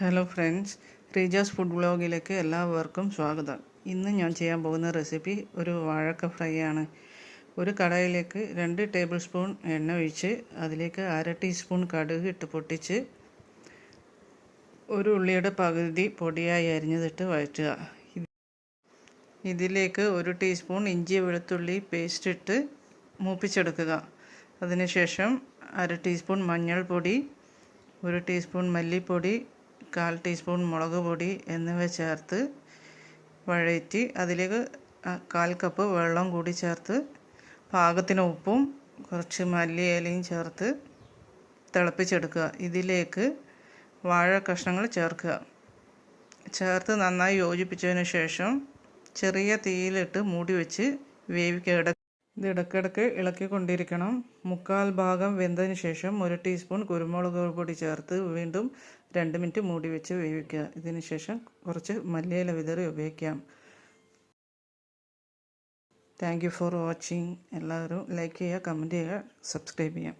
Hello friends, Reeja's food വ്ളോഗിലേക്ക് എല്ലാവർക്കും സ്വാഗതം. ഇന്ന് ഞാൻ ചെയ്യാൻ പോകുന്ന റെസിപ്പി ഒരു വാഴക്ക ഫ്രൈ ആണ്. ഒരു കടായിലേക്ക് 2 ടേബിൾ സ്പൂൺ എണ്ണ ഒഴിച്ച് അതിലേക്ക് 1/2 ടീസ്പൂൺ കടുക് ഇട്ട് പൊട്ടിച്ച് ഒരു ഉള്ളിയുടെ പകുതി പൊടിയായി അരിഞ്ഞതിട്ട് വഴറ്റുക. ഇതിലേക്ക് 1 ടീസ്പൂൺ ഇഞ്ചി വെളുത്തുള്ളി പേസ്റ്റ് ഇട്ട് മൂപ്പിച്ചെടുക്കുക. അതിനുശേഷം 1/2 ടീസ്പൂൺ മഞ്ഞൾപ്പൊടി, 1 ടീസ്പൂൺ മല്ലിപ്പൊടി, 1/4 ടീസ്പൂൺ മുളക് പൊടി എന്നിവ ചേർത്ത് വഴറ്റി അതിലേക്ക് 1/4 കപ്പ് വെള്ളം കൂടി ചേർത്ത് പാകത്തിന് ഉപ്പും കുറച്ച് മല്ലിയിലയും ചേർത്ത് തിളപ്പിച്ചെടുക്കുക. ഇതിലേക്ക് വാഴ കഷ്ണങ്ങൾ ചേർത്ത് നന്നായി യോജിപ്പിച്ചതിന് ശേഷം ചെറിയ തീയിലിട്ട് മൂടി വെച്ച് വേവിക്കുക. ഇത് ഇടയ്ക്കിടയ്ക്ക് ഇളക്കിക്കൊണ്ടിരിക്കണം. 1/4 ഭാഗം വെന്തതിന് ശേഷം 1 ടീസ്പൂൺ കുരുമുളക് പൊടി ചേർത്ത് വീണ്ടും 2 മിനിറ്റ് മൂടി വെച്ച് വേവിക്കുക. ഇതിന് ശേഷം കുറച്ച് മല്ലിയില വിതറി ഉപയോഗിക്കാം. Thank you for watching. എല്ലാവരും ലൈക്ക് ചെയ്യുക, കമൻറ്റ് ചെയ്യുക, സബ്സ്ക്രൈബ് ചെയ്യാം.